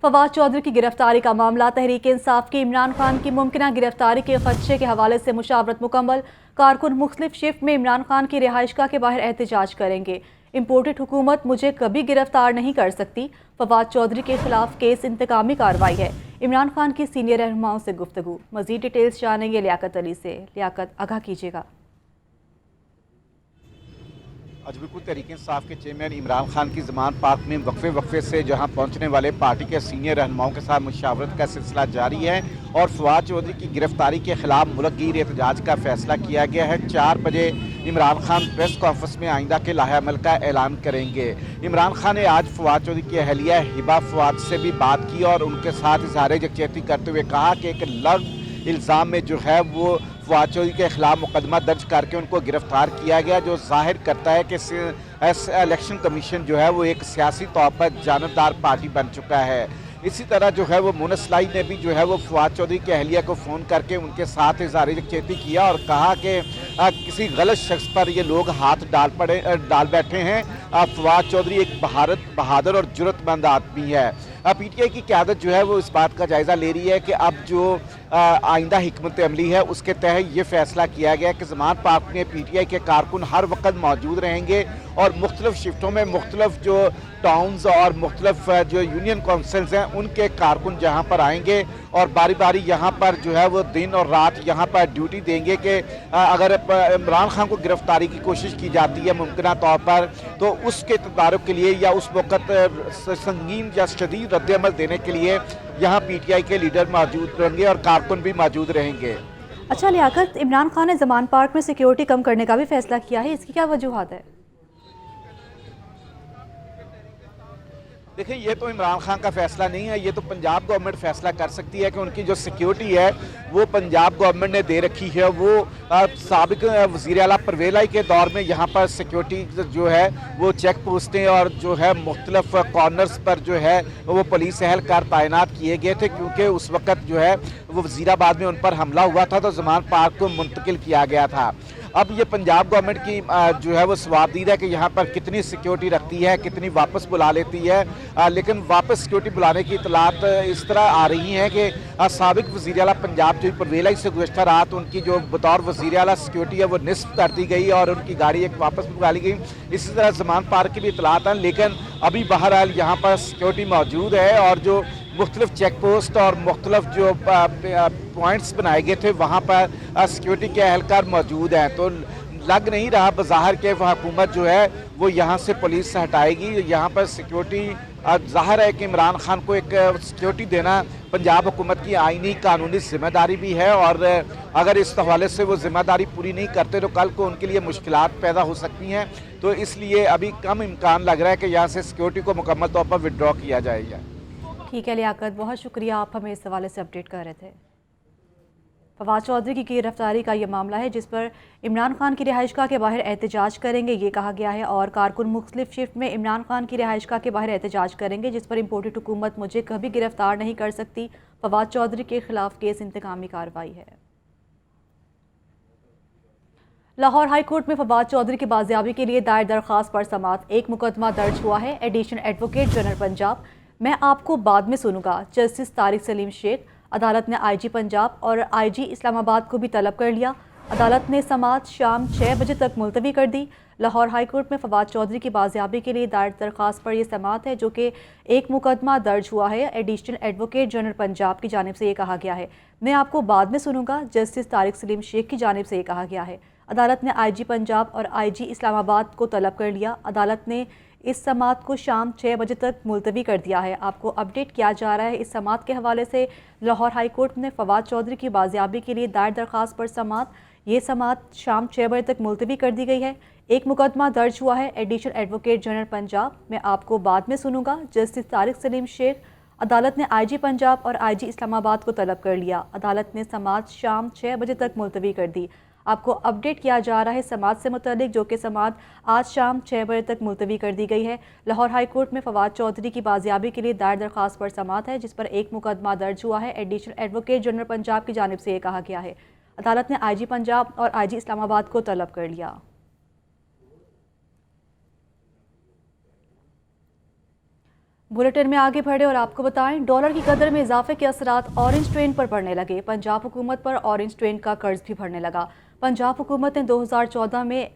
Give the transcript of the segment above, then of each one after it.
फवाद चौधरी की गिरफ्तारी का मामला तहरीक इंसाफ की इमरान खान की मुमकिन गिरफ्तारी के खदशे के हवाले से मुशावरत मुकम्मल। कारकुन मुख्तलिफ शिफ्ट में इमरान खान की रिहाइशगाह के बाहर एहतजाज करेंगे। इम्पोर्टेड हुकूमत मुझे कभी गिरफ्तार नहीं कर सकती। फवाद चौधरी के खिलाफ केस इंतकामी कार्रवाई है। इमरान खान की सीनियर रहनुमाओं से गुफ्तगू। मजीद डिटेल्स जानेंगे लियाकत अली से। लियाकत, आगाह कीजिएगा। आज बिल्कुल तहरीक इंसाफ के चेयरमैन इमरान खान की ज़मानत पार्क में वक्फे से जहां पहुंचने वाले पार्टी के सीनियर रहनुमाओं के साथ मुशावरत का सिलसिला जारी है और फवाद चौधरी की गिरफ्तारी के खिलाफ मुल्कगीर एहतजाज का फैसला किया गया है। 4 बजे इमरान खान प्रेस कॉन्फ्रेंस में आइंदा के लाहेअमल का ऐलान करेंगे। इमरान खान ने आज फवाद चौधरी की अहलिया हिबा फवाद से भी बात की और उनके साथ इजहार यकजहती करते हुए कहा कि एक लफ्ज़ इल्ज़ाम में जो है वो फवाद चौधरी के खिलाफ मुकदमा दर्ज करके उनको गिरफ्तार किया गया, जो जाहिर करता है कि इलेक्शन कमीशन जो है वो एक सियासी तौर पर जानबदार पार्टी बन चुका है। इसी तरह जो है वो मुनसलाई ने भी जो है वो फवाद चौधरी की अहलिया को फ़ोन करके उनके साथ इज़हार यकजहती किया और कहा कि किसी गलत शख्स पर ये लोग हाथ डाल बैठे हैं। फवाद चौधरी एक बहादुर और जुर्रतमंद आदमी है। पीटीआई की क़यादत जो है वो इस बात का जायज़ा ले रही है कि अब जो आइंदा हिकमत अमली है उसके तहत ये फैसला किया गया कि ज़मानत पार्क में पीटीआई के कारकुन हर वक्त मौजूद रहेंगे और मुख्तलिफ शिफ्टों में मुख्तलिफ जो टाउन्स और मुख्तलिफ जो यूनियन काउंसिल्स हैं उनके कारकुन जहाँ पर आएंगे और बारी बारी यहाँ पर जो है वो दिन और रात यहाँ पर ड्यूटी देंगे कि अगर इमरान खान को गिरफ्तारी की कोशिश की जाती है मुमकिन तौर पर तो उसके तदारुक के लिए या उस वक़्त संगीन या शदीद रद्द-ए-अमल देने के लिए यहाँ पीटीआई के लीडर मौजूद रहेंगे और कारकुन भी मौजूद रहेंगे। अच्छा लियाकत, इमरान खान ने ज़मानत पार्क में सिक्योरिटी कम करने का भी फैसला किया है, इसकी क्या वजूहात है? देखिए, ये तो इमरान खान का फैसला नहीं है, ये तो पंजाब गवर्नमेंट फैसला कर सकती है कि उनकी जो सिक्योरिटी है वो पंजाब गवर्नमेंट ने दे रखी है। वो साबिक वज़ीर आला परवेज़ इलाही के दौर में यहाँ पर सिक्योरिटी जो है वो चेक पोस्टें और जो है मुख्तलिफ कॉर्नर्स पर जो है वो पुलिस एहलकार तैनात किए गए थे, क्योंकि उस वक़्त जो है वो वज़ीराबाद में उन पर हमला हुआ था तो ज़मानत पार्क को मुंतकिल किया गया था। अब ये पंजाब गवर्नमेंट की जो है वो सवाबदीद है कि यहाँ पर कितनी सिक्योरिटी रखती है, कितनी वापस बुला लेती है। लेकिन वापस सिक्योरिटी बुलाने की इतलात इस तरह आ रही हैं कि साबिक वज़ीर आला पंजाब जो परवेज़ इलाही से गुज़श्ता रात उनकी जो बतौर वज़ीर आला सिक्योरिटी है वो निस्फ कर दी गई और उनकी गाड़ी एक वापस बुला ली गई। इसी तरह ज़मानत पार्क की भी इतलात हैं, लेकिन अभी बहरहाल यहाँ पर सिक्योरिटी मौजूद है और जो मुख्तलिफ चेक पोस्ट और मुख्तलिफ जो पॉइंट्स बनाए गए थे वहाँ पर सिक्योरिटी के एहलकार मौजूद हैं। तो लग नहीं रहा बज़ाहिर के हुकूमत जो है वो यहाँ से पुलिस से हटाएगी। यहाँ पर सिक्योरिटी ज़ाहिर है कि इमरान खान को एक सिक्योरिटी देना पंजाब हुकूमत की आइनी कानूनी जिम्मेदारी भी है और अगर इस हवाले से वो जिम्मेदारी पूरी नहीं करते तो कल को उनके लिए मुश्किलात पैदा हो सकती हैं। तो इसलिए अभी कम इम्कान लग रहा है कि यहाँ से सिक्योरिटी को मुकम्मल तौर पर विड्रॉ किया जाएगा। ठीक है लियाकत, बहुत शुक्रिया, आप हमें इस हवाले से अपडेट कर रहे थे। फवाद चौधरी की गिरफ्तारी का यह मामला है जिस पर इमरान खान की रिहाइशगाह के बाहर एहतजाज करेंगे, ये कहा गया है। और कारकुन मुख्तलिफ शिफ्ट में इमरान खान की रिहाइशगाह के बाहर एहतजाज करेंगे जिस पर इम्पोर्टेड हुकूमत मुझे कभी गिरफ्तार नहीं कर सकती। फवाद चौधरी के खिलाफ केस इंतकामी कार्रवाई है। लाहौर हाई कोर्ट में फवाद चौधरी की बाजियाबी के लिए दायर दरख्वास्त पर समाअत। एक मुकदमा दर्ज हुआ है। एडिशनल एडवोकेट जनरल पंजाब, मैं आपको बाद में सुनूंगा, जस्टिस तारिक सलीम शेख। अदालत ने आईजी पंजाब और आईजी इस्लामाबाद को भी तलब कर लिया। अदालत ने समाअत शाम 6 बजे तक मुलतवी कर दी। लाहौर हाई कोर्ट में फवाद चौधरी की बाजियाबी के लिए दायर दरख्वास्त पर यह समाअत है जो कि एक मुकदमा दर्ज हुआ है। एडिशनल एडवोकेट जनरल पंजाब की जानिब से ये कहा गया है, मैं आपको बाद में सुनूंगा, जस्टिस तारिक सलीम शेख की जानिब से ये कहा गया है। अदालत ने आईजी पंजाब और आईजी इस्लामाबाद को तलब कर लिया। अदालत ने इस समाअत को शाम 6 बजे तक मुलतवी कर दिया है। आपको अपडेट किया जा रहा है इस समाअत के हवाले से। लाहौर हाई कोर्ट ने फवाद चौधरी की बाजियाबी के लिए दायर दरख्वास्त पर समाअत, ये समाअत शाम 6 बजे तक मुलतवी कर दी गई है। एक मुकदमा दर्ज हुआ है। एडिशनल एडवोकेट जनरल पंजाब, मैं आपको बाद में सुनूंगा, जस्टिस तारिक सलीम शेख। अदालत ने आईजी पंजाब और आईजी इस्लामाबाद को तलब कर लिया। अदालत ने समाअत शाम 6 बजे तक मुलतवी कर दी। आपको अपडेट किया जा रहा है समाअत से मुतालिक, जो कि समाअत आज शाम 6 बजे तक मुलतवी कर दी गई है। लाहौर हाई कोर्ट में फवाद चौधरी की बाजियाबी के लिए दायर दरख्वास्त पर समाअत है जिस पर एक मुकदमा दर्ज हुआ है। एडिशनल एडवोकेट जनरल पंजाब की जानिब से ये कहा गया है। अदालत ने आईजी पंजाब और आईजी इस्लामाबाद को तलब कर लिया। बुलेटिन में आगे बढ़े और आपको बताएं, डॉलर की कदर में इजाफे के असरात ऑरेंज ट्रेन पर पड़ने लगे। पंजाब हुकूमत पर ऑरेंज ट्रेन का कर्ज भी भरने लगा। पंजाब हुकूमत ने 2014 में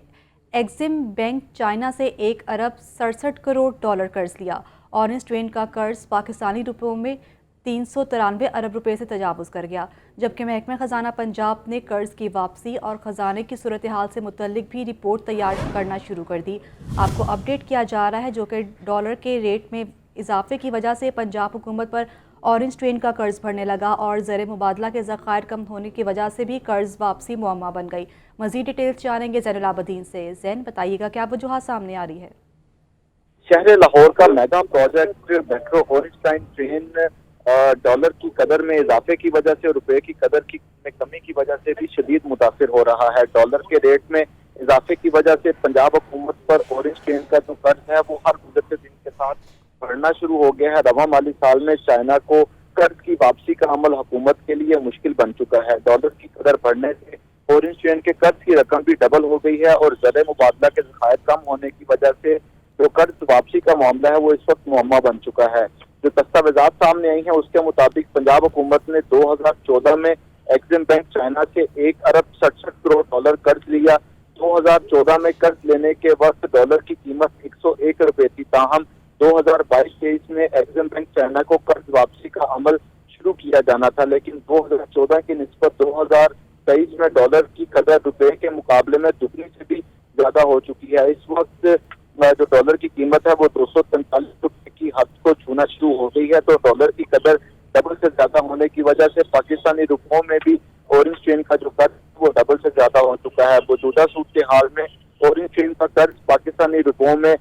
एक्सिम बैंक चाइना से 1 अरब 67 करोड़ डॉलर कर्ज लिया। ऑरेंज ट्रेन का कर्ज पाकिस्तानी रुपयों में 393 अरब रुपए से तजावुज़ कर गया, जबकि महकमा ख़जाना पंजाब ने कर्ज की वापसी और ख़जाने की सूरत हाल से मुतल्लिक भी रिपोर्ट तैयार करना शुरू कर दी। आपको अपडेट किया जा रहा है जो कि डॉलर के रेट में इजाफे की वजह से पंजाब हुकूमत पर ऑरेंज ट्रेन का कर्ज भरने लगा और ज़र मुबादला के ज़खायर कम होने की वजह से भी कर्ज वापसी मुअम्मा बन गई। मज़ीद डिटेल्स जानेंगे ज़ैनुल आबदीन से। जैन, बताइएगा क्या वजूहात सामने आ रही है? शहर लाहौर का mega project metro orange line train dollar की कदर में इजाफे की वजह से और रुपए की कदर में कमी की वजह से भी शदीद मुतासिर हो रहा है। डॉलर के रेट में इजाफे की वजह से पंजाब हुकूमत पर ऑरेंज ट्रेन का जो कर्ज है वो हर गुजरते दिन के साथ बढ़ना शुरू हो गया है। रवा माली साल में चाइना को कर्ज की वापसी का अमल हुकूमत के लिए मुश्किल बन चुका है। डॉलर की कदर बढ़ने से ऑरेंज ट्रेन के कर्ज की रकम भी डबल हो गई है और ज़र मुबादला के ज़खायर कम होने की वजह से जो कर्ज वापसी का मामला है वो इस वक्त मुअम्मा बन चुका है। जो दस्तावेजात सामने आई हैं उसके मुताबिक पंजाब हुकूमत ने 2014 में एक्सिम बैंक चाइना से 1 अरब 67 करोड़ डॉलर कर्ज लिया। 2014 में कर्ज लेने के वक्त डॉलर की कीमत 101 रुपए थी। ताहम 2022-23 में एक्सिम बैंक चाइना को कर्ज वापसी का अमल शुरू किया जाना था, लेकिन 2014 की निस्बत 2023 में डॉलर की कदर रुपए के मुकाबले में दुगनी से भी ज्यादा हो चुकी है। इस वक्त जो डॉलर की कीमत है वो 243 रुपए की हद को छूना शुरू हो गई है। तो डॉलर की कदर डबल से ज्यादा होने की वजह से पाकिस्तानी रुपयों में भी ऑरेंज ट्रेन का जो कर्ज वो डबल से ज्यादा हो चुका है। मौजूदा सूरत के हाल में ऑरेंज ट्रेन का कर्ज पाकिस्तानी रुपयों में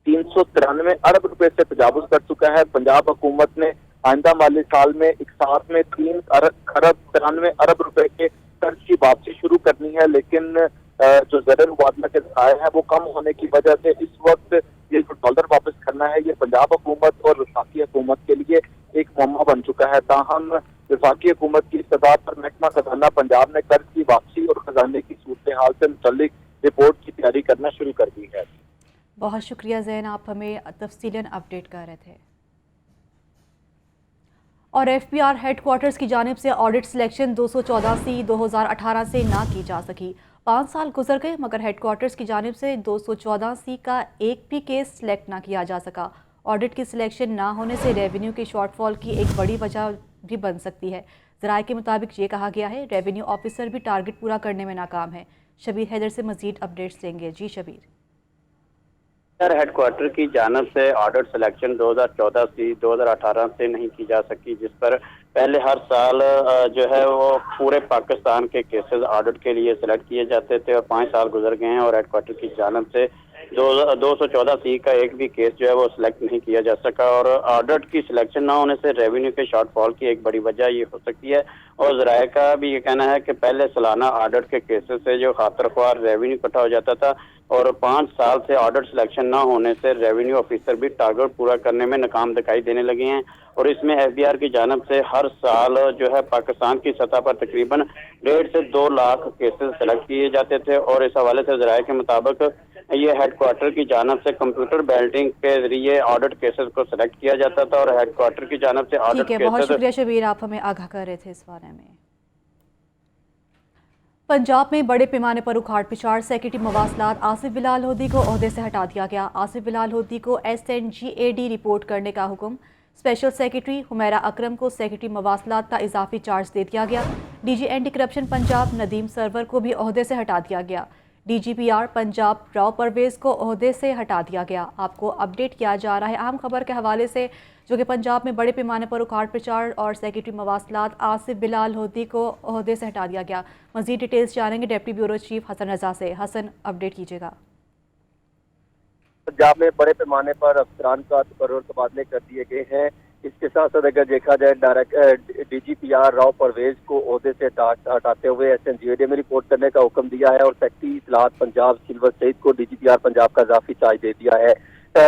393 अरब रुपए से तजावुज कर चुका है। पंजाब हुकूमत ने आइंदा माली साल में एक साथ में 3 अरब 93 अरब रुपए के कर्ज की वापसी शुरू करनी है, लेकिन जो ज़र मुबादला के ज़खायर है वो कम होने की वजह से इस वक्त ये जो डॉलर वापस करना है ये पंजाब हुकूमत और वफाकी हुकूमत के लिए एक मुअम्मा बन चुका है। ताहम वफाकी हुकूमत की इस्तदा पर महकमा खजाना पंजाब ने कर्ज की वापसी और खजाने की सूरत हाल से मुतल्लिक रिपोर्ट की तैयारी करना शुरू कर दी है। बहुत शुक्रिया जैन, आप हमें तफसीलन अपडेट कर रहे थे। और FPR हेडक्वार्टर्स की जानिब से ऑडिट सिलेक्शन 214C 2018 से ना की जा सकी। 5 साल गुजर गए मगर हेडक्वार्टर्स की जानिब से 214C का एक भी केस सिलेक्ट ना किया जा सका। ऑडिट की सिलेक्शन ना होने से रेवेन्यू के शॉर्टफॉल की एक बड़ी वजह भी बन सकती है। ज़राए के मुताबिक ये कहा गया है रेवेन्यू ऑफिसर भी टारगेट पूरा करने में नाकाम है। शबीर हैदर से मजीद अपडेट्स देंगे। जी शबीर। हेडक्वार्टर की जानब से ऑडिट सिलेक्शन 2014 से 2018 से नहीं की जा सकी, जिस पर पहले हर साल जो है वो पूरे पाकिस्तान के केसेस ऑडिट के लिए सिलेक्ट किए जाते थे और 5 साल गुजर गए हैं और हेडक्वार्टर की जानब से 214C का एक भी केस जो है वो सिलेक्ट नहीं किया जा सका। और ऑडिट की सिलेक्शन ना होने से रेवेन्यू के शॉर्टफॉल की एक बड़ी वजह ये हो सकती है। और ज़राए का भी ये कहना है कि पहले सालाना ऑडिट के केसेस से जो खातरख्वार रेवेन्यू इकट्ठा हो जाता था और 5 साल से ऑडिट सिलेक्शन ना होने से रेवेन्यू ऑफिसर भी टारगेट पूरा करने में नाकाम दिखाई देने लगे हैं। और इसमें FBR की जानब से हर साल जो है पाकिस्तान की सतह पर तकरीबन 1.5 से 2 लाख केसेस सेलेक्ट किए जाते थे। और इस हवाले से ज़राए के मुताबिक ये हेडक्वार्टर की जानब से कंप्यूटर बैल्टिंग के जरिए ऑडिट केसेस को सिलेक्ट किया जाता था और हेडक्वार्टर की जानब से ऑडिट केसेस। बहुत शुक्रिया शबीर, आप हमें आगाह कर रहे थे इस बारे में। पंजाब में बड़े पैमाने पर उखाड़ पिछाड़, सेक्रेटरी मवासलात आसिफ बिलाल लोधी को ओहदे से हटा दिया गया। आसिफ बिलाल लोधी को SNGAD रिपोर्ट करने का हुक्म। स्पेशल सेक्रेटरी हुमैरा अकरम को सेक्रेटरी मवासलात का इजाफी चार्ज दे दिया गया। DG anti corruption Punjab Nadeem Sarwar को भी ओहदे से हटा दिया गया। DGPR पंजाब राव परवेज़ को ओहदे से हटा दिया गया। आपको अपडेट किया जा रहा है अहम खबर के हवाले से, जो कि पंजाब में बड़े पैमाने पर उखाड़ पिछाड़ और सेक्रेटरी मवासलात आसिफ बिलाल लोधी को ओहदे से हटा दिया गया। मज़ीद डिटेल्स जानेंगे deputy bureau chief Hasan Raza से। हसन, अपडेट कीजिएगा। पंजाब में बड़े पैमाने पर अफसरान का तकर्रुर तबादले कर दिए गए हैं। इसके साथ साथ अगर देखा जाए DGPR राव परवेज को ओहदे से हटाते हुए SNGAD में रिपोर्ट करने का हुक्म दिया है और सेक्रेटरी इत्तलात पंजाब सिल्वर सईद को DGPR पंजाब का इजाफी चार्ज दे दिया है।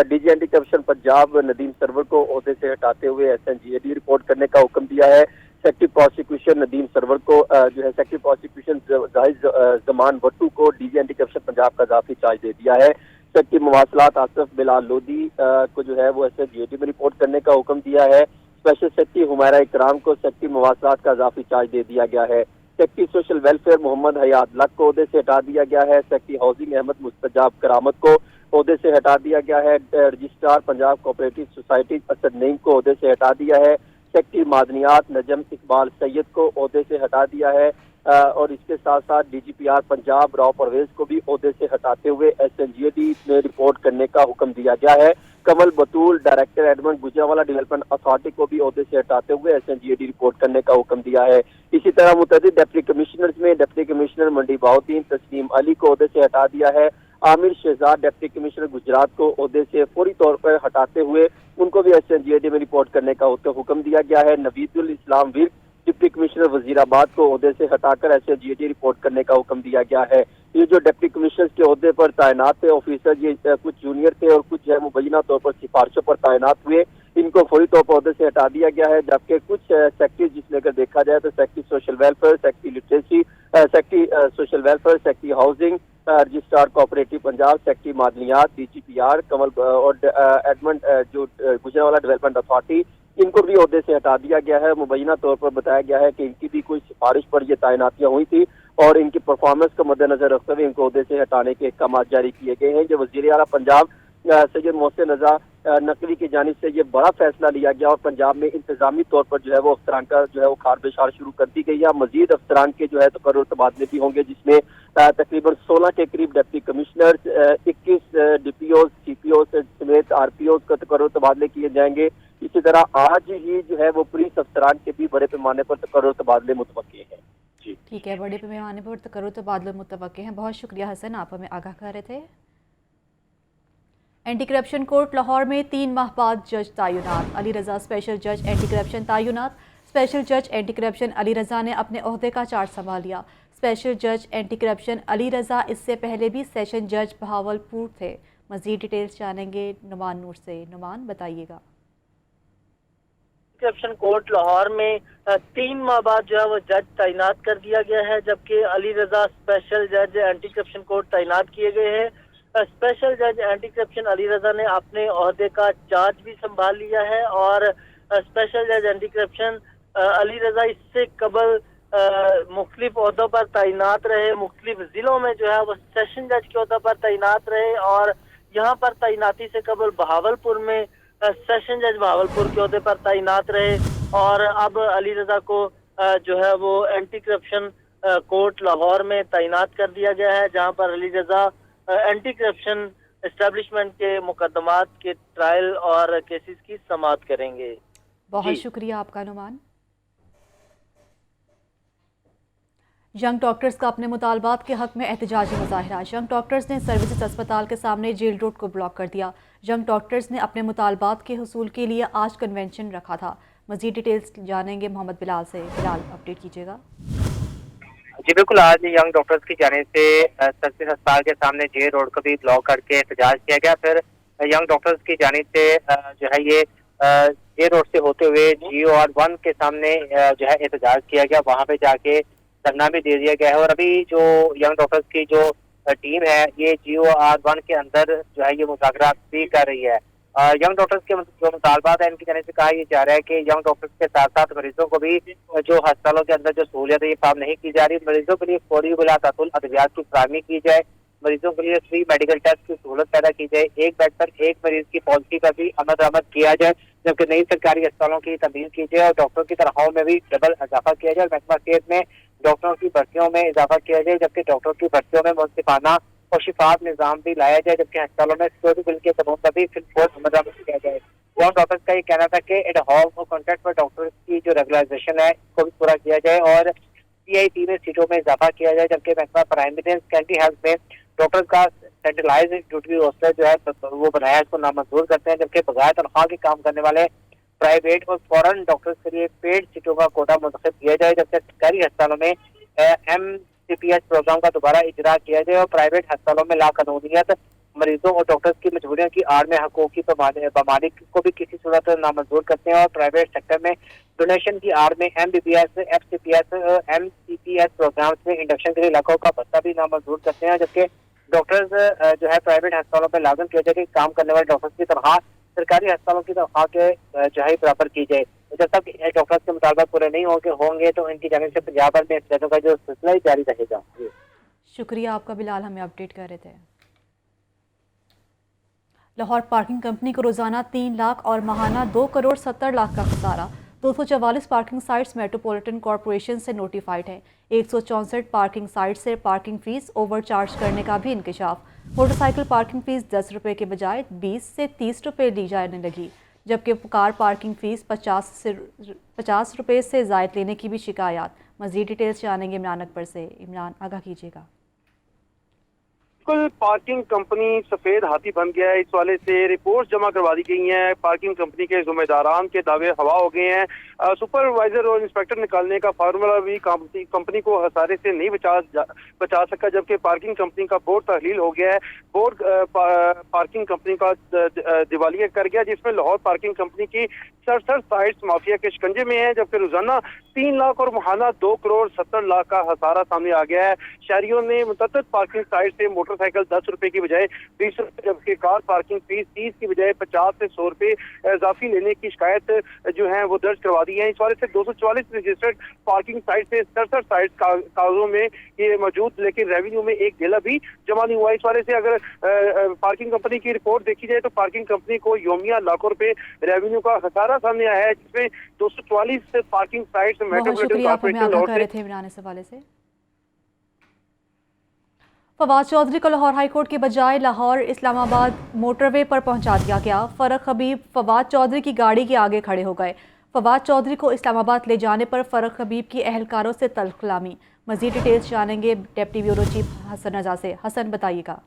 DG anti corruption Punjab Nadeem Sarwar को ओहदे से हटाते हुए SNGAD रिपोर्ट करने का हुक्म दिया है। सेक्रेटरी प्रोसिक्यूशन नदीम सरवर को जो है सेक्रेटरी प्रोसिक्यूशन जाहिद जमान वट्टू को DG एंटी करप्शन पंजाब का इजाफी चार्ज दे दिया है। सेक्रेटरी मवासलात आसिफ बिलाल लोधी को जो है वो SNGAD में रिपोर्ट करने का हुक्म दिया है। स्पेशल सेक्रेटरी हुमैरा इकराम को सेक्रेटरी मवासलात का इजाफी चार्ज दे दिया गया है। सेक्रेटरी सोशल वेलफेयर मोहम्मद हयात लक को ओहदे से हटा दिया गया है। सेक्रेटरी हाउसिंग अहमद मुस्तजाब करामत को ओहदे से हटा दिया गया है। Registrar Punjab cooperative society Asad Naeem को ओहदे से हटा दिया है। सेक्रेटरी मादनियात नजम इकबाल सैयद को ओहदे से हटा दिया है और इसके साथ साथ DGPR पंजाब राव परवेज को भी ओहदे से हटाते हुए SNGAD में रिपोर्ट करने का हुक्म दिया गया है। Kamal Batool director admin Gujranwala development authority को भी ओहदे से हटाते हुए SNGAD रिपोर्ट करने का हुक्म दिया है। इसी तरह मुतअद्दिद डिप्टी कमिश्नर्स में डिप्टी कमिश्नर मंडी बहाउद्दीन तस्लीम अली को ओहदे से हटा दिया है। आमिर शहजाद डिप्टी कमिश्नर गुजरात को ओहदे से फौरी तौर पर हटाते हुए उनको भी SNGAD में रिपोर्ट करने का हुक्म दिया गया है। नवीदुल इस्लाम विर्क डिप्टी कमिश्नर वजीराबाद को ओहदे से हटाकर SNGAD रिपोर्ट करने का हुक्म दिया गया है। ये जो डिप्टी कमिश्नर के ओहदे पर तैनात थे ऑफिसर, ये कुछ जूनियर थे और कुछ है मुबैना तौर पर सिफारिशों पर तैनात हुए, इनको फौरी तौर पर ओहदे से हटा दिया गया है। जबकि कुछ सेक्रेटरी जिसमें अगर देखा जाए तो secretary social welfare, secretary literacy, secretary social welfare, secretary housing, registrar cooperative Punjab, secretary मादनियात, DGPR कमल और एडमंड जो गुजरावाला डेवलपमेंट अथॉरिटी, इनको भी ओहदे से हटा दिया गया है। मुबैना तौर पर बताया गया है कि इनकी भी कोई सिफारिश पर ये तैनातियां हुई थी और इनकी परफॉर्मेंस को मद्देनजर रखते हुए इनको ओहदे से हटाने के अहकाम जारी किए गए हैं। जो वज़ीर आला पंजाब सैयद मोहसिन रजा नकवी की जानिब से ये बड़ा फैसला लिया गया और पंजाब में इंतजामी तौर पर जो है वो अफसरान का जो है वो खार बेशार शुरू कर दी गई है। मजीद अफसरान के जो है तकर्रुर तबादले भी होंगे, जिसमें तकरीबन 16 के करीब डिप्टी कमिश्नर, 21 DPOs, CPOs समेत RPOs का तकर्रुर तबादले किए जाएंगे। इसी तरह आज ही जो है वो पुलिस अफसरान के भी बड़े पैमाने पर तकर्रुर तबादले मुतवक्के हैं। जी ठीक है, बड़े पैमाने पर तकर्रुर तबादले मुतवक्के हैं। बहुत शुक्रिया हसन, आप हमें आगाह कर रहे थे। एंटी करप्शन कोर्ट लाहौर में 3 माह बाद जज तैनात। अली रज़ा स्पेशल जज एंटी करप्शन तैनात। स्पेशल जज एंटी करप्शन अली रज़ा ने अपने ओहदे का चार्ज संभाल लिया। स्पेशल जज एंटी करप्शन अली रज़ा इससे पहले भी सेशन जज बहावलपुर थे। मज़ीद डिटेल्स जानेंगे नुमान नूर से। नुमान, बताइएगा। करप्शन कोर्ट लाहौर में 3 माह बाद जो है वो जज तैनात कर दिया गया है, जबकि अली रज़ा स्पेशल जज एंटी करप्शन कोर्ट तैनात किए गए हैं। स्पेशल जज एंटी करप्शन अली रज़ा ने अपने ओहदे का चार्ज भी संभाल लिया है और स्पेशल जज एंटी करप्शन अली रज़ा इससे कबल मुख्तलिफ ओहदों पर तैनात रहे। मुख्तलिफ जिलों में जो है वो सेशन जज के ओहदे पर तैनात रहे और यहाँ पर तैनाती से कबल बहावलपुर में सेशन जज बहावलपुर के ओहदे पर तैनात रहे और अब अली रज़ा को जो है वो एंटी करप्शन कोर्ट लाहौर में तैनात कर दिया गया है, जहाँ पर Ali Raza anti corruption establishment के मुकदमात के ट्रायल और केसेस की समाअत करेंगे। बहुत शुक्रिया आपका नुमान। यंग डॉक्टर्स का अपने मुतालबात के हक में एहतजाजी मुजाहरा। यंग डॉक्टर्स ने सर्विसेज अस्पताल के सामने जेल रोड को ब्लॉक कर दिया। यंग डॉक्टर्स ने अपने मुतालबात के हुसूल के लिए आज कन्वेंशन रखा था। मजीद डिटेल्स जानेंगे मोहम्मद बिलाल से। बिलाल, अपडेट कीजिएगा। जी बिल्कुल, आज यंग डॉक्टर्स की जानिब से सर्विसेज अस्पताल के सामने जेल रोड को भी ब्लॉक करके एहतजाज किया गया। फिर यंग डॉक्टर्स की जानिब से जो है ये जेल रोड से होते हुए GOR1 के सामने जो है एहतजाज किया गया, वहाँ पे जाके धरना भी दे दिया गया है। और अभी जो यंग डॉक्टर्स की जो टीम है ये GOR1 के अंदर जो है ये मुज़ाकरात भी कर रही है। यंग डॉक्टर्स के जो मुतालबात है इनकी जानिब से कहा जा रहा है कि यंग डॉक्टर्स के साथ साथ मरीजों को भी जो अस्पतालों के अंदर जो सहूलियत है ये फराहम नहीं की जा रही। मरीजों के लिए फौरी बिलातातुल अद्वियात की फराहमी की जाए, मरीजों के लिए फ्री मेडिकल टेस्ट की सहूलत पैदा की जाए, एक बेड पर एक मरीज की पॉलिसी का भी अमल दरामद किया जाए, जबकि नई सरकारी अस्पतालों की तमीर की जाए और डॉक्टरों की तनख्वाहों में भी डबल इजाफा किया जाए और महकमा सेहत में डॉक्टरों की भर्तियों में इजाफा किया जाए, जबकि डॉक्टरों की भर्तियों में मुनसिफाना और शिफात निज़ाम भी लाया जाए, जबकि अस्पतालों में सिक्योरिटी बिल के कानून का भी फिलहाल अमल दरामद किया जाए। यंग डॉक्टर्स का ये कहना था कि एड हॉक और कॉन्ट्रैक्ट पर डॉक्टर्स की जो रेगुलराइजेशन है इसको भी पूरा किया जाए और CIP में सीटों में इजाफा किया जाए, जबकि महकमा प्राइमरी कैंटी हेल्थ में डॉक्टर्स का सेंट्रलाइज ड्यूटी रोस्टर जो है वो बनाया, इसको नामंजूर करते हैं, जबकि बगैर तनख्वाह के काम करने वाले प्राइवेट और फॉरेन डॉक्टर्स के लिए पेड सीटों का कोटा मुंतखब किया जाए, जबकि सरकारी अस्पतालों में MCPS प्रोग्राम का दोबारा इजरा किया जाए और प्राइवेट अस्पतालों में लाकानूनियत मरीजों और डॉक्टर्स की मजबूरियों की आड़ में हकूकी पामानी को भी किसी सूरत नामंजूर करते हैं और प्राइवेट सेक्टर में डोनेशन की आड़ में MBBS, FCPS, MCPS प्रोग्राम में इंडक्शन के लिए लाखों का भत्ता भी नामंजूर करते हैं, जबकि डॉक्टर्स जो है प्राइवेट अस्पतालों पर लाजम किया जाए कि काम करने वाले डॉक्टर्स की तनख्वाह सरकारी अस्पतालों की तनख्वाह के जो है बराबर की जाए। जब तक डॉक्टर्स के मुतालबात पूरे नहीं होंगे तो इनकी जानिब से पंजाब भर में एहतजाजों का जो सिलसिला ही जारी रहेगा। शुक्रिया आपका बिलाल, हमें अपडेट कर रहे थे। लाहौर पार्किंग कंपनी को रोजाना 3 लाख और माहाना 2 करोड़ 70 लाख का खसारा। 244 पार्किंग साइट्स मेट्रोपॉलिटन कॉरपोरेशन से नोटिफाइड हैं। 164 पार्किंग साइट से पार्किंग फीस ओवर चार्ज करने का भी इंकशाफ। मोटरसाइकिल पार्किंग फीस 10 रुपये के बजाय 20 से 30 रुपये ली जाने लगी, जबकि कार पार्किंग फीस 50 रुपये से ज़ायद लेने की भी शिकायत। मज़ीद डिटेल्स जानेंगे इमरान अकबर से। इमरान, आगाह कीजिएगा। बिल्कुल, पार्किंग कंपनी सफेद हाथी बन गया है। इस वाले से रिपोर्ट जमा करवा दी गई हैं। पार्किंग कंपनी के जिम्मेदारान के दावे हवा हो गए हैं। सुपरवाइजर और इंस्पेक्टर निकालने का फार्मूला भी कंपनी को हसारे से नहीं बचा सका, जबकि पार्किंग कंपनी का बोर्ड तहलील हो गया है। बोर्ड पार्किंग कंपनी का दिवालिया कर गया, जिसमें लाहौर पार्किंग कंपनी की 67 साइट्स माफिया के शिकंजे में है, जबकि रोजाना 3 लाख और माहाना 2 करोड़ 70 लाख का हसारा सामने आ गया है। शहरियों ने मुतअद्दिद पार्किंग साइट से मोटरसाइकिल 10 रुपए की बजाय 20 रुपए, जबकि कार पार्किंग फीस 30 की बजाय 50 से 100 रुपए इजाफी लेने की शिकायत जो है वो दर्ज करवा दी है। इस वाले से 244 रजिस्टर्ड पार्किंग साइट से 67 साइट कागजों में ये मौजूद, लेकिन रेवेन्यू में एक डेला भी जमा नहीं हुआ। इस वाले से अगर पार्किंग कंपनी की रिपोर्ट देखी जाए तो पार्किंग कंपनी को योमिया लाखों रुपए रेवेन्यू का खसारा सामने आया है, जिसमें 244 parking site metropolitan corporation Lahore से। इमरान, इस हवाले से फवाद चौधरी को लाहौर हाई कोर्ट के बजाय लाहौर इस्लामाबाद मोटरवे पर पहुंचा दिया गया। फरक हबीब फवाद चौधरी की गाड़ी के आगे खड़े हो गए। फवाद चौधरी को इस्लामाबाद ले जाने पर फरक हबीब की अहलकारों से तल्ख कलामी। मजीद डिटेल्स जानेंगे deputy bureau chief Hasan Raza से। हसन, बताइएगा।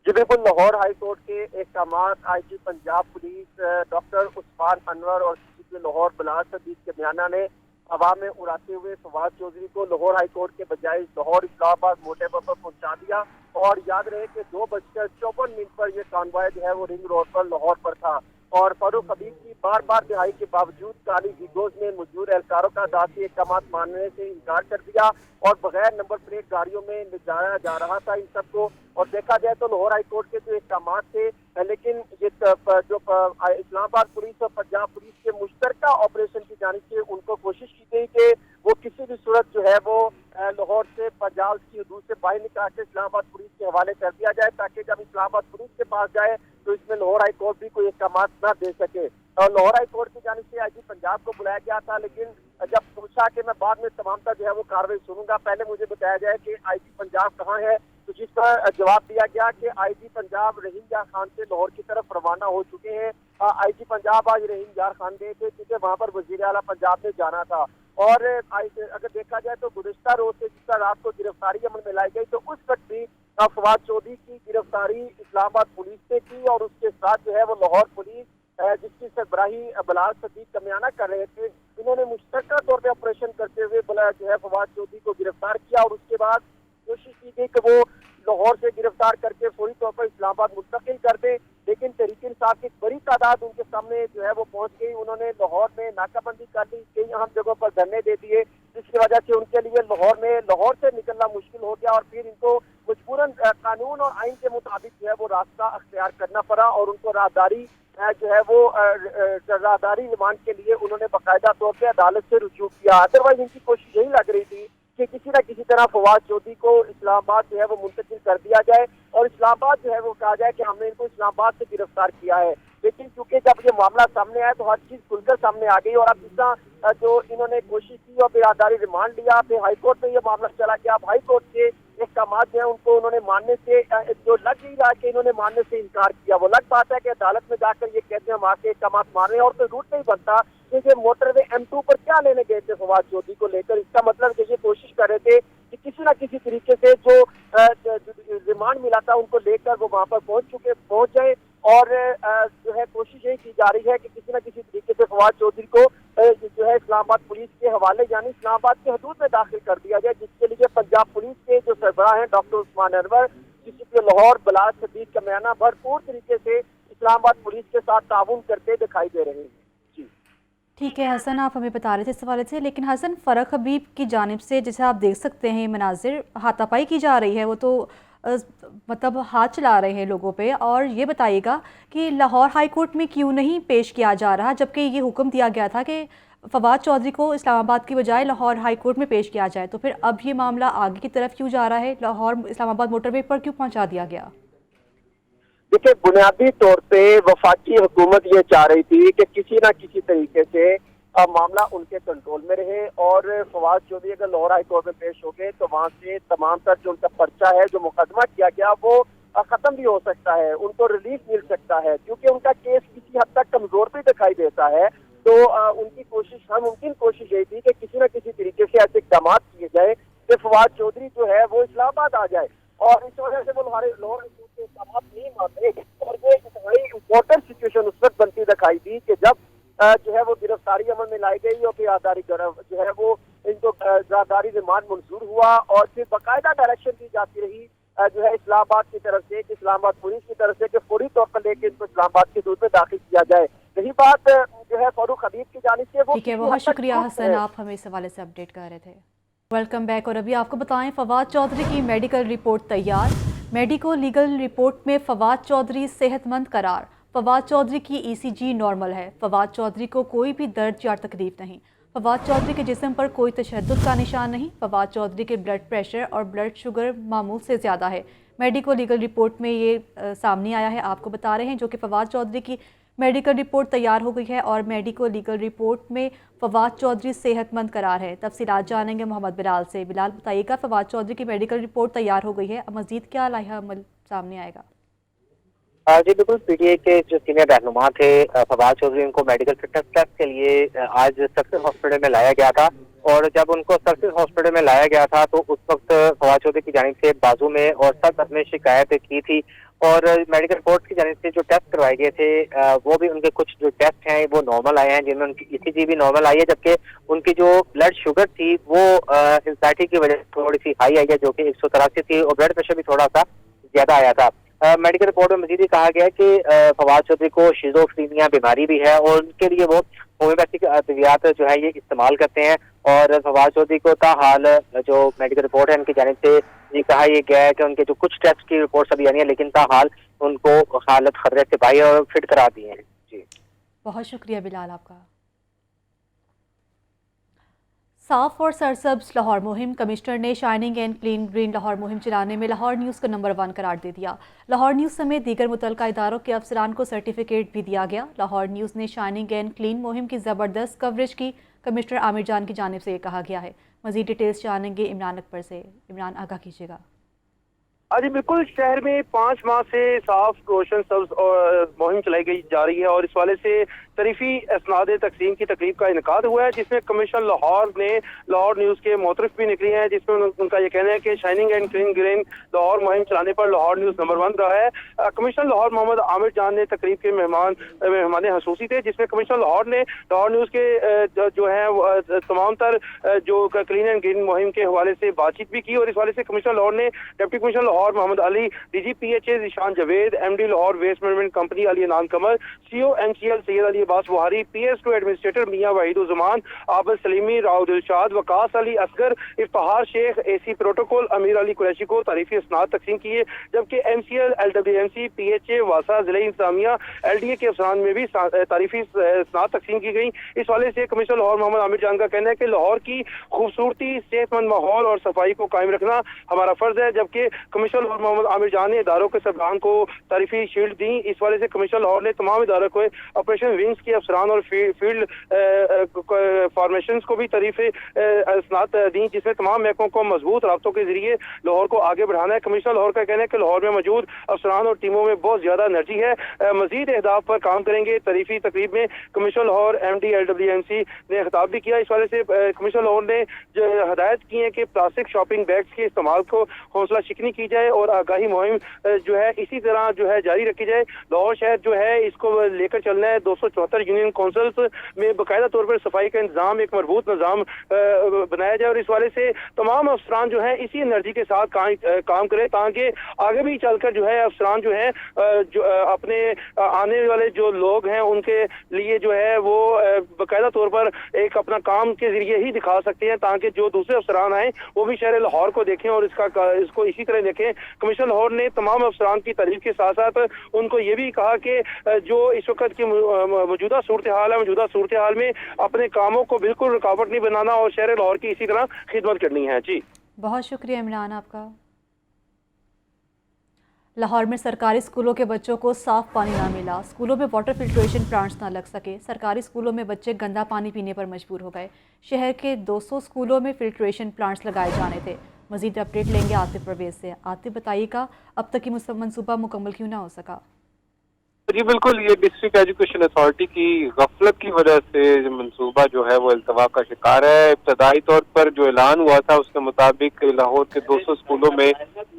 जी बिल्कुल, लाहौर हाई कोर्ट के अहकामात IG Punjab police doctor Usman Anwar और सीसीपी लाहौर बिलाल सदीक के बयाना ने हवा में उड़ाते हुए फवाद चौधरी को लाहौर हाई कोर्ट के बजाय लाहौर इस्लामाबाद मोटे पर पहुंचा दिया। और याद रहे कि 2:54 पर यह कॉन्वॉय जो है वो रिंग रोड पर लाहौर पर था और फारूक हबीब की बार बार रिहाई के बावजूद काली वीगोज ने मौजूद एहलकारों का दाती अहकाम मानने से इनकार कर दिया और बगैर नंबर प्लेट गाड़ियों में ले जाया जा रहा था इन सबको। और देखा जाए तो लाहौर हाई कोर्ट के जो अहकाम थे, लेकिन ये जो इस्लामाबाद पुलिस और पंजाब पुलिस के मुश्तरका ऑपरेशन की जानिब से उनको कोशिश की गई कि वो किसी भी सूरत जो है वो लाहौर से पंजाब की हदूद से बाहर निकाल के इस्लामाबाद पुलिस के हवाले कर दिया जाए, ताकि जब इस्लामाबाद पुलिस के पास जाए तो इसमें लाहौर हाई कोर्ट भी कोई अहकाम ना दे सके। और लाहौर हाई कोर्ट की जानिब से आईजी पंजाब को बुलाया गया था, लेकिन जब पूछा कि मैं बाद में तमामता जो है वो कार्रवाई सुनूंगा, पहले मुझे बताया जाए कि आईजी पंजाब कहाँ है, तो जिस पर जवाब दिया गया कि आईजी पंजाब रहीम यार खान से लाहौर की तरफ रवाना हो चुके हैं। आईजी पंजाब आज रहीम यार खान गए थे क्योंकि वहाँ पर वजीर आला पंजाब ने जाना था। और अगर देखा जाए तो गुज़िश्ता रोज से जिस तरह रात को गिरफ्तारी अमल में लाई गई, तो उस वक्त भी फवाद चौधरी की गिरफ्तारी इस्लामाबाद पुलिस ने की और उसके साथ जो है वो लाहौर पुलिस जिसकी सरबराही बिलाल सदीक कमियाना कर रहे थे, इन्होंने मुश्तरका तौर पर ऑपरेशन करते हुए जो है फवाद चौधरी को गिरफ्तार किया और उसके बाद कोशिश की गई कि वो लाहौर से गिरफ्तार करके फौरी तौर पर इस्लामाबाद मुंतकिल कर दे, लेकिन तहरीक इंसाफ की बड़ी तादाद उनके सामने जो है वो पहुंच गई। उन्होंने लाहौर में नाकाबंदी कर ली, कई अहम जगहों पर धरने दे दिए, जिसकी वजह से उनके लिए लाहौर से निकलना मुश्किल हो गया और फिर इनको मजबूरन कानून और आइन के मुताबिक जो है वो रास्ता अख्तियार करना पड़ा और उनको राहदारी जो है वो राहदारी रिमांड के लिए उन्होंने बाकायदा तौर पर अदालत से रुजू किया। अदरवाइज इनकी कोशिश यही लग रही थी कि किसी न किसी तरह फवाद चौधरी को इस्लामाबाद जो है वो मुंतकिल कर दिया जाए और इस्लामाबाद जो है वो कहा जाए कि हमने इनको इस्लामाबाद से गिरफ्तार किया है। लेकिन चूंकि जब ये मामला सामने आया तो हर चीज खुलकर सामने आ गई और अब जिस तरह जो इन्होंने कोशिश की और फिर आधारी रिमांड लिया, फिर हाईकोर्ट में ये मामला चला गया। अब हाईकोर्ट के अहकाम जो है उनको उन्होंने मानने से जो लग नहीं रहा कि इन्होंने मानने से इनकार किया, वो लग बात है कि अदालत में जाकर ये कहते हैं हम आपके अहकाम मान रहे हैं और कोई रूट नहीं बनता कि ये मोटरवे M2 पर क्या लेने गए थे फवाद चौधरी को लेकर। इसका मतलब कि ये कोशिश कर रहे थे कि किसी न किसी तरीके से जो रिमांड मिला था उनको लेकर वो वहाँ पर पहुंच जाए और जो है कोशिश यही की जा रही है कि किसी न किसी तरीके से फवाद चौधरी को जो है इस्लामाबाद पुलिस के हवाले यानी इस्लामाबाद के हदूद में दाखिल कर दिया जाए, जिसके लिए पंजाब पुलिस के जो सरबराह हैं डॉक्टर उस्मान अनवर, सीसीपी लाहौर बिलाल सदीक का बयाना भरपूर तरीके से इस्लामाबाद पुलिस के साथ ताउन करते दिखाई दे रहे हैं। जी ठीक है हसन, आप हमें बता रहे थे इस हवाले से, लेकिन हसन फ़रख हबीब की जानिब से जैसे आप देख सकते हैं ये मनाजिर हाथापाई की जा रही है, वो तो मतलब हाथ चला रहे हैं लोगों पे। और ये बताइएगा कि लाहौर हाई कोर्ट में क्यों नहीं पेश किया जा रहा, जबकि ये हुक्म दिया गया था कि फवाद चौधरी को इस्लामाबाद की बजाय लाहौर हाई कोर्ट में पेश किया जाए, तो फिर अब ये मामला आगे की तरफ क्यों जा रहा है? लाहौर इस्लामाबाद मोटरवे पर क्यों पहुँचा दिया गया? देखिए, बुनियादी तौर पे वफाकी हुकूमत ये चाह रही थी कि किसी ना किसी तरीके से मामला उनके कंट्रोल में रहे, और फवाद चौधरी अगर लाहौर हाई कोर्ट में पेश हो गए तो वहाँ से तमाम तर जो उनका पर्चा है, जो मुकदमा किया गया, वो खत्म भी हो सकता है, उनको रिलीफ मिल सकता है, क्योंकि उनका केस किसी हद तक कमजोर भी दिखाई देता है। तो उनकी कोशिश, नामुमकिन कोशिश यही थी कि किसी न किसी तरीके से ऐसे इकदाम किए जाए कि फवाद चौधरी जो है वो इस्लामाबाद आ जाए, और इस वजह से वो लाहौर के इस्लामाबाद नहीं मानते। और ये इंतहाई इम्पोर्टेंट सिचुएशन उस वक्त बनती दिखाई दी कि जब जो है वो गिरफ्तारी अमल में लाई गई और फिर आधारी जो है वो इनको आधारी रिमांड मंजूर हुआ, और फिर बाकायदा डायरेक्शन दी जाती रही जो है इस्लामाबाद की तरफ से, इस्लामाबाद पुलिस की तरफ से, कि फौरी तौर पर लेके इनको इस्लामाबाद की हदूद में दाखिल किया जाए। यही बात जो है फारूक हबीब की जानिब से, वो ठीक है, बहुत शुक्रिया हसन, आप हमें इस हवाले से अपडेट कर रहे थे। Welcome back. और अभी आपको बताएं, फवाद चौधरी की मेडिकल रिपोर्ट तैयार। मेडिको लीगल रिपोर्ट में फवाद चौधरी सेहतमंद करार। फवाद चौधरी की ECG नॉर्मल है। फवाद चौधरी को कोई भी दर्द या तकलीफ नहीं। फवाद चौधरी के जिस्म पर कोई तशद्दुद का निशान नहीं। फवाद चौधरी के ब्लड प्रेशर और ब्लड शुगर मामूल से ज़्यादा है। मेडिको लीगल रिपोर्ट में ये सामने आया है, आपको बता रहे हैं, जो कि फवाद चौधरी की मेडिकल रिपोर्ट तैयार हो गई है और मेडिको लीगल रिपोर्ट में फवाद चौधरी सेहतमंद करार है। तफसीलात जानेंगे मोहम्मद बिलाल से। बिलाल, बताइएगा, फवाद चौधरी की मेडिकल रिपोर्ट तैयार हो गई है, अब मजीद क्या लाया अमल सामने आएगा? जी बिल्कुल, PTI के जो सीनियर रहनुमा थे फवाद चौधरी, उनको मेडिकल फिटनेस टेस्ट के लिए आज सक्सेस हॉस्पिटल में लाया गया था, और जब उनको सक्सेस हॉस्पिटल में लाया गया था तो उस वक्त फवाद चौधरी की जानिब से बाजू में और सर दर्द में शिकायत की थी, और मेडिकल रिपोर्ट की जानिब से जो टेस्ट करवाए गए थे वो भी उनके कुछ जो टेस्ट हैं वो नॉर्मल आए हैं, जिनमें उनकी ECG भी नॉर्मल आई है, जबकि उनकी जो ब्लड शुगर थी वो एंजाइटी की वजह से थोड़ी सी हाई आई है, जो कि 183 थी, और ब्लड प्रेशर भी थोड़ा सा ज्यादा आया था। मेडिकल रिपोर्ट में मजीद ही कहा गया कि फवाद चौधरी को शिज़ोफ्रेनिया बीमारी भी है, और उनके लिए वो होम्योपैथिक अद्वियात जो है ये इस्तेमाल करते हैं। और फवाद चौधरी को ताहाल जो मेडिकल रिपोर्ट है उनकी जानिब से ये कहा यह गया है कि उनके जो कुछ टेस्ट की रिपोर्ट अभी आनी है, लेकिन ताहाल उनको हालत खतरे से बाहर और फिट करा दिए हैं। जी बहुत शुक्रिया बिलाल आपका। साफ और सरसब्ज लाहौर मुहिम। कमिश्नर ने shining and clean green Lahore मुहिम चलाने में लाहौर न्यूज़ को नंबर 1 करार दे दिया। लाहौर न्यूज़ समेत दीगर मुतल्लिका इदारों के अफसरान को सर्टिफिकेट भी दिया गया। लाहौर न्यूज़ ने शाइनिंग एंड क्लीन मुहिम की ज़बरदस्त कवरेज की। कमिश्नर आमिर जान की जानिब से ये कहा गया है। मज़ीद डिटेल्स जानेंगे इमरान अकबर से। इमरान, आगाह कीजिएगा। जी बिल्कुल, शहर में 5 माह से साफ रोशन सब्ज और मुहिम चलाई गई जा रही है, और इस वाले से तरीफी असनाद तकसीम की तकरीब का इनकाद हुआ है, जिसमें कमिश्नर लाहौर ने लाहौर न्यूज़ के मोतरफ भी निकली हैं, जिसमें उनका ये कहना है कि shining and clean green Lahore मुहिम चलाने पर लाहौर न्यूज़ नंबर 1 रहा है। कमिश्नर लाहौर मोहम्मद आमिर जान ने तकरीब के मेहमान हसूसी थे, जिसमें कमिश्नर लाहौर ने लाहौर न्यूज़ के जो है तमाम तर जो क्लीन एंड ग्रीन मुहिम के हवाले से बातचीत भी की, और इस वाले से कमिश्नर लाहौर ने deputy commissioner Lahore Mohammad Ali, DG PHA Zeeshan Javed, MD Lahore waste management company Ali Anan Qamar, CO MCL Syed Ali Abbas Bukhari, PS2 administrator Mian Waheeduzzaman, Abid Salimi, Rao Dilshad, Waqas Ali Asghar, Iftikhar Sheikh, AC protocol Amir Ali Qureshi को तारीफी असनाद तकसीम किए, जबकि MCL, LWMC, PHA, वासा, जिला इंतजामिया, LDA के अफसरान में भी तारीफी असनाद तकसीम की गई। इस वाले से कमिश्नर लाहौर मोहम्मद आमिर जान का कहना है कि लाहौर की खूबसूरती, सेहतमंद माहौल और सफाई को कायम रखना हमारा फर्ज है, जबकि कमिश्नर लाहौर मोहम्मद आमिर जान ने इदारों के सरबराहान को तारीफी शील्ड दी। इस वाले से कमिश्नर लाहौर ने तमाम इदारों को, ऑपरेशन विंग्स के अफसरान और फील्ड फॉर्मेशन को भी तारीफी असनाद दी, जिसमें तमाम महकमों को मजबूत राब्तों के जरिए लाहौर को आगे बढ़ाना है। कमिश्नर लाहौर का कहना है कि लाहौर में मौजूद अफसरान और टीमों में बहुत ज्यादा एनर्जी है, मजीद अहदाफ पर काम करेंगे। तारीफी तकरीब में कमिश्नर लाहौर MD LWMC ने खिताब भी किया। इस वाले से कमिश्नर लाहौर ने हदायत की है कि प्लास्टिक शॉपिंग बैग्स के इस्तेमाल को हौसला शिकनी की जाए, और आगाही मुहिम जो है इसी तरह जो है जारी रखी जाए। लाहौर शहर जो है इसको लेकर चलना है 274 74 यूनियन काउंसिल्स में बाकायदा तौर पर सफाई का इंतजाम, एक मजबूत निज़ाम बनाया जाए और इस वाले से तमाम अफसरान जो है इसी एनर्जी के साथ काम करें ताकि आगे भी चलकर जो है अफसरान जो है जो अपने आने वाले जो लोग हैं उनके लिए जो है वो बाकायदा तौर पर एक अपना काम के जरिए ही दिखा सकते हैं ताकि जो दूसरे अफसरान आए वो भी शहर लाहौर को देखें और इसको इसी तरह देखें। कमिश्नर लाहौर ने तमाम अफसरान की तारीफ के साथ साथ उनको ये भी कहा कि जो इस वक्त की मौजूदा सूरत हाल है, मौजूदा सूरत हाल में अपने कामों को बिल्कुल रुकावट नहीं बनाना और शहर लाहौर की इसी तरह खिदमत करनी है। जी बहुत शुक्रिया इमरान आपका। लाहौर में सरकारी स्कूलों के बच्चों को साफ पानी ना मिला, स्कूलों में वाटर फिल्ट्रेशन प्लांट्स ना लग सके, सरकारी स्कूलों में बच्चे गंदा पानी पीने पर मजबूर हो गए। शहर के 200 स्कूलों में फिल्ट्रेशन प्लांट्स लगाए जाने थे। मजीद अपडेट लेंगे आतिफ परवेज से। आतिफ बताइएगा, अब तक की मंसूबा मुकम्मल क्यों ना हो सका? जी बिल्कुल, ये डिस्ट्रिक्ट एजुकेशन अथॉरिटी की गफलत की वजह से मंसूबा जो है वो इल्तवा का शिकार है। इब्तदाई तौर पर जो ऐलान हुआ था उसके मुताबिक लाहौर के 200 स्कूलों में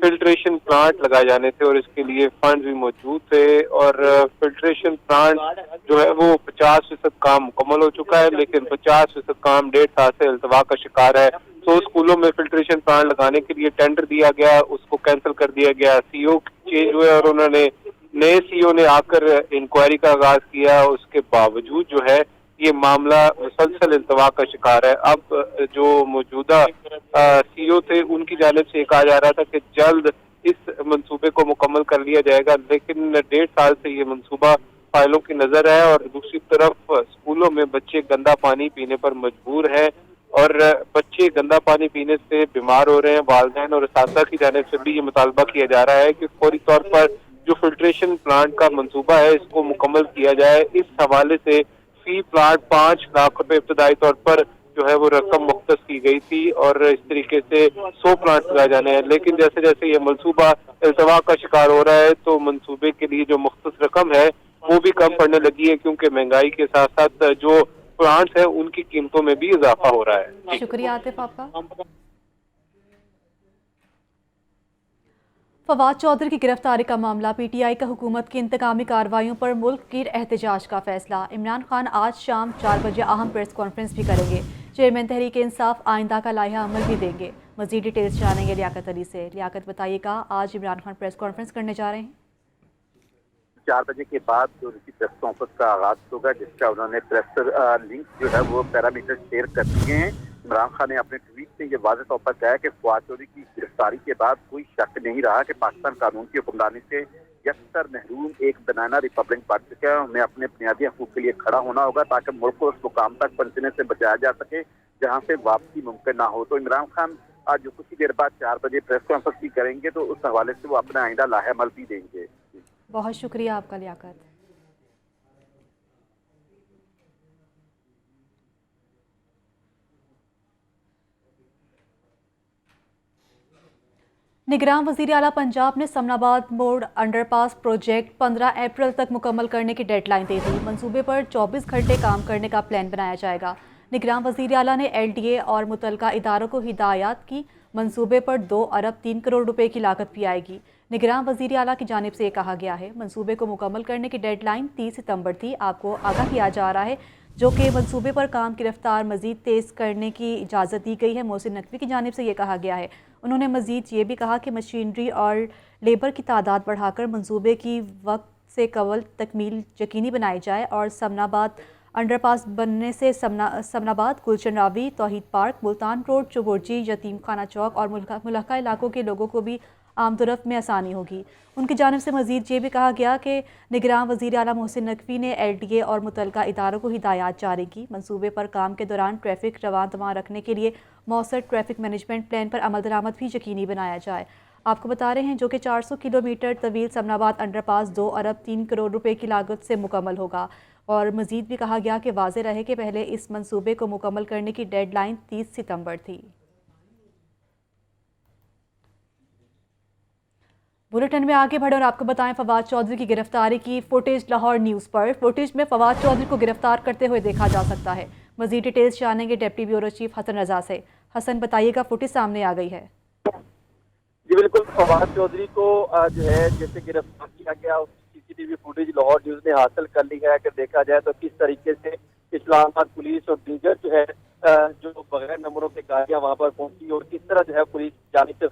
फिल्ट्रेशन प्लांट लगाए जाने थे और इसके लिए फंड भी मौजूद थे और फिल्ट्रेशन प्लांट जो है वो 50% काम मुकम्मल हो चुका है, लेकिन 50% काम 1.5 साल से इल्तवा का शिकार है। 100 स्कूलों में फिल्ट्रेशन प्लांट लगाने के लिए टेंडर दिया गया, उसको कैंसिल कर दिया गया। सीईओ चेंज हुए और उन्होंने नए सीईओ ने आकर इंक्वायरी का आगाज किया। उसके बावजूद जो है ये मामला मुसलसल इल्तवा का शिकार है। अब जो मौजूदा सीईओ थे उनकी जानिब से कहा जा रहा था कि जल्द इस मंसूबे को मुकम्मल कर लिया जाएगा, लेकिन 1.5 साल से ये मंसूबा फाइलों की नजर है और दूसरी तरफ स्कूलों में बच्चे गंदा पानी पीने पर मजबूर हैं और बच्चे गंदा पानी पीने से बीमार हो रहे हैं। वालिदैन और असातिज़ा की जानिब से भी ये मुतालबा किया जा रहा है कि फौरी तौर पर जो फिल्ट्रेशन प्लांट का मंसूबा है इसको मुकम्मल किया जाए। इस हवाले से फी प्लांट 5 लाख रुपए इब्तदाई तौर पर जो है वो रकम मुख्तस की गई थी और इस तरीके से 100 प्लांट लगाए जाने हैं, लेकिन जैसे जैसे ये मंसूबा इल्तवा का शिकार हो रहा है तो मंसूबे के लिए जो मुख्तस रकम है वो भी कम पड़ने लगी है, क्योंकि महंगाई के साथ साथ जो प्लांट्स है उनकी कीमतों में भी इजाफा हो रहा है। शुक्रिया आतिफ आपका। फवाद चौधरी की गिरफ्तारी का मामला, पीटीआई का हुकूमत की इंतकामी कार्रवाइयों पर मुल्क की एहतजाज का फैसला। इमरान खान आज शाम 4 बजे अहम प्रेस कॉन्फ्रेंस भी करेंगे। चेयरमैन तहरीक इंसाफ आइंदा का लाइहा अमल भी देंगे। मजीद डिटेल्स जानेंगे लियाकत अली से। लियाकत बताइएगा, आज इमरान खान प्रेस कॉन्फ्रेंस करने जा रहे हैं। 4 बजे के बाद जो उनकी प्रेस कॉन्फ्रेंस का आगाज होगा, जिसका उन्होंने प्रेस लिंक जो है वो पैरामीटर शेयर कर दिए हैं। इमरान खान ने अपने ट्वीट में ये वाज़ेह तौर पर कहा कि फवाद चौधरी की गिरफ्तारी के बाद कोई शक नहीं रहा कि पाकिस्तान कानून की हुक्मरानी से यकसर महरूम एक बनाना रिपब्लिक बढ़ चुका है। हमें अपने बुनियादी हकूक़ के लिए खड़ा होना होगा ताकि मुल्क को उस मुकाम तक पहुंचने से बचाया जा सके जहाँ से वापसी मुमकिन ना हो। तो इमरान खान आज जो कुछ ही देर बाद 4 बजे प्रेस कॉन्फ्रेंस भी करेंगे तो उस हवाले से वो अपना आइंदा लाहे अमल भी देंगे। बहुत शुक्रिया आपका लियाकत। निगरान वज़ीर आला पंजाब ने समनाबाद मोड़ अंडरपास प्रोजेक्ट 15 अप्रैल तक मुकम्मल करने की डेडलाइन दे दी। मंसूबे पर 24 घंटे काम करने का प्लान बनाया जाएगा। निगरान वज़ीर आला ने LDA और मुतलका इदारों को हिदायत की। मंसूबे पर 2 अरब 3 करोड़ रुपए की लागत भी आएगी। निगरान वज़ीर आला की जानिब से कहा गया है मंसूबे को मुकम्मल करने की डेडलाइन 30 सितंबर थी। आपको आगाह किया जा रहा है जो कि मंसूबे पर काम की रफ्तार मज़ीद तेज़ करने की इजाज़त दी गई है। मोहसिन नकवी की जानिब से ये कहा गया है। उन्होंने मज़ीद ये भी कहा कि मशीनरी और लेबर की तादाद बढ़ाकर मंसूबे की वक्त से कबल तकमील यकीनी बनाई जाए और समनाबाद अंडरपास बनने से समनाबाद, गुलशन रावी, तौहीद पार्क, मुल्तान रोड, चुबुर्जी, यतीम खाना चौक और मुल्का इलाकों के लोगों को भी आमदोरफ्त में आसानी होगी। उनकी जानिब से मज़ीद ये भी कहा गया कि निगरान वज़ीर आला मोहसिन नकवी ने LDA और मुतलका इदारों को हिदायत जारी की। मंसूबे पर काम के दौरान ट्रैफिक रवां दवां रखने के लिए मौसर ट्रैफिक मैनेजमेंट प्लान पर अमल दरामद भी यकीनी बनाया जाए। आपको बता रहे हैं जो कि 400 किलोमीटर तवील समनाबाद अंडरपास 2 अरब 3 करोड़ रुपए की लागत से मुकम्मल होगा। और मज़ीद भी कहा गया कि वाज़ेह रहे कि पहले इस मंसूबे को मुकम्मल करने की डेडलाइन 30 सितंबर थी। बुलेटिन में आगे बढ़े और आपको बताएं फवाद चौधरी की गिरफ्तारी की फुटेज लाहौर न्यूज़ पर। फुटेज में फवाद चौधरी को गिरफ्तार करते हुए देखा जा सकता है। मज़ीद डिटेल्स जानेंगे deputy bureau chief Hasan Raza से। हसन बताइएगा, फुटेज सामने आ गई है। जी बिल्कुल, फवाद चौधरी को जो है जैसे गिरफ्तार किया गया, CCTV CCTV footage Lahore news ने हासिल कर ली है। अगर देखा जाए तो किस तरीके से इस्लामाबाद पुलिस और दीगर जो है जो बगैर नंबरों के गाड़ियां वहां पर पहुंची और किस तरह जो है पुलिस जाने से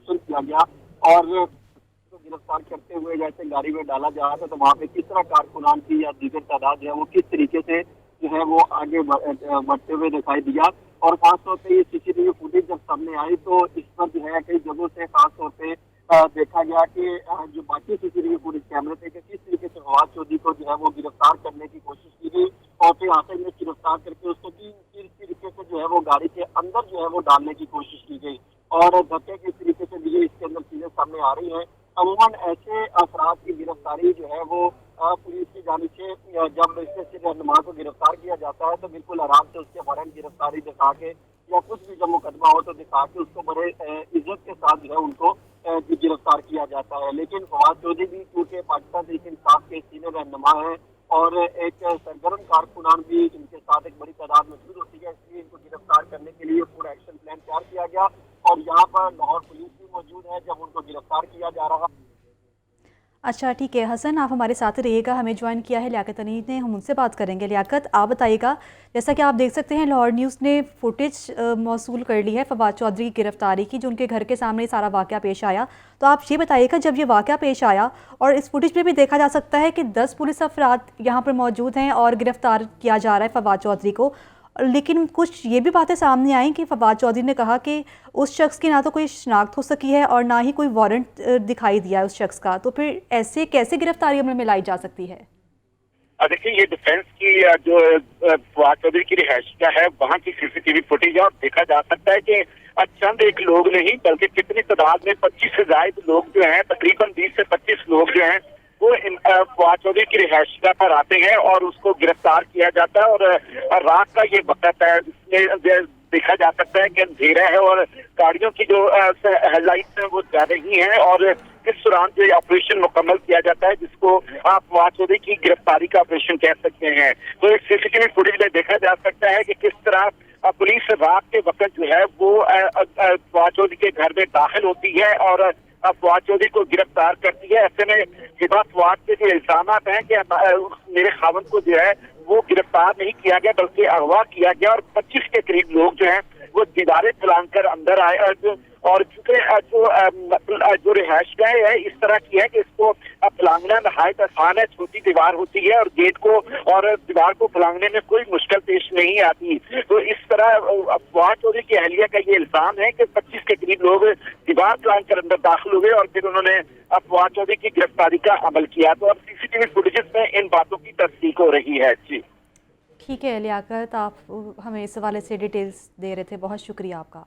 किया गया और गिरफ्तार करते हुए जैसे गाड़ी में डाला जा रहा था तो वहाँ पे किस तरह कारकुनान की या दीगर तादाद जो है वो किस तरीके से जो है वो आगे बढ़ते हुए दिखाई दिया। और खासतौर पे ये सीसीटीवी फुटेज जब सामने आई तो इस पर जो है कई जगहों से खासतौर पे देखा गया कि जो बाकी सीसीटीवी फुटेज कैमरे थे कि किस तरीके से फवाद चौधरी को जो है वो गिरफ्तार करने की कोशिश की गई और फिर आखिर में गिरफ्तार करके उसको तीन तरीके से जो है वो गाड़ी के अंदर जो है वो डालने की कोशिश की गई और धक्के किस तरीके से दिए इसके अंदर चीजें सामने आ रही हैं। अमूमन ऐसे अफराद की गिरफ्तारी जो है वो पुलिस की जानिब से जब इससे रहनुमा को गिरफ्तार किया जाता है तो बिल्कुल आराम से उसके फौरन गिरफ्तारी दिखा के या कुछ भी जब मुकदमा हो तो दिखा के उसको बड़े इज्जत के साथ जो है उनको गिरफ्तार किया जाता है। लेकिन फवाद चौधरी भी क्योंकि पाकिस्तान तहरीक इंसाफ के सीनियर रहनुमा है और एक सरगर्म कारकुनान भी इनके साथ एक बड़ी तादाद मौजूद होती है, इसलिए इनको गिरफ्तार करने के लिए पूरा एक्शन प्लान तैयार किया गया और यहाँ पर लाहौर पुलिस भी मौजूद है जब उनको गिरफ्तार किया जा रहा। अच्छा ठीक है हसन, आप हमारे साथ रहिएगा। हमें ज्वाइन किया है लियाकत अनीस ने, हम उनसे बात करेंगे। लियाकत, आप बताइएगा, जैसा कि आप देख सकते हैं लाहौर न्यूज़ ने फुटेज मौसूल कर ली है फवाद चौधरी की गिरफ्तारी की, जो उनके घर के सामने सारा वाक़या पेश आया। तो आप ये बताइएगा, जब ये वाक़या पेश आया और इस फुटेज में भी देखा जा सकता है कि 10 पुलिस अफराद यहाँ पर मौजूद हैं और गिरफ्तार किया जा रहा है फवाद चौधरी को, लेकिन कुछ ये भी बातें सामने आई कि फवाद चौधरी ने कहा कि उस शख्स की ना तो कोई शिनाख्त हो सकी है और ना ही कोई वारंट दिखाई दिया है उस शख्स का। तो फिर ऐसे कैसे गिरफ्तारी अमल में लाई जा सकती है? देखिए, ये डिफेंस की जो फवाद चौधरी की रिहाइश का है वहाँ की सीसीटीवी फुटेज है और देखा जा सकता है कि चंद एक लोग नहीं बल्कि कितनी तादाद में 25 से ज्यादा लोग जो हैं, तकरीबन 20 से 25 लोग जो हैं वो फवाद चौधरी की रिहाइश पर आते हैं और उसको गिरफ्तार किया जाता है। और रात का ये वक्त है, इसमें देखा जा सकता है कि अंधेरा है और गाड़ियों की जो हेडलाइट्स हैं वो जा रही हैं और इस दौरान जो ऑपरेशन मुकम्मल किया जाता है जिसको आप फवाद चौधरी की गिरफ्तारी का ऑपरेशन कह सकते हैं। तो इस सीसीटीवी फुटेज में देखा जा सकता है कि किस तरह पुलिस रात के वक्त जो है वो फवाद चौधरी के घर में दाखिल होती है और फवाद चौधरी को गिरफ्तार करती है। ऐसे में हिबा फवाद के जो इल्जाम हैं कि मेरे खावन को जो है वो गिरफ्तार नहीं किया गया बल्कि अगवा किया गया और 25 के करीब लोग जो हैं वो दीवारें फैलाकर अंदर आए और चूंकि जो रिहाइश गाह है इस तरह की है कि इसको फलांगना नहायत आसान है, छोटी दीवार होती है और गेट को और दीवार को फलांगने में कोई मुश्किल पेश नहीं आती। तो इस तरह फवाद चौधरी की अहलिया का ये इल्जाम है कि 25 के करीब लोग दीवार फलांग कर अंदर दाखिल हुए और फिर उन्होंने फवाद चौधरी की गिरफ्तारी का अमल किया। तो अब सीसीटीवी फुटेजेस में इन बातों की तस्दीक हो रही है। जी ठीक है लियाकत, आप हमें इस हवाले से डिटेल्स दे रहे थे, बहुत शुक्रिया आपका।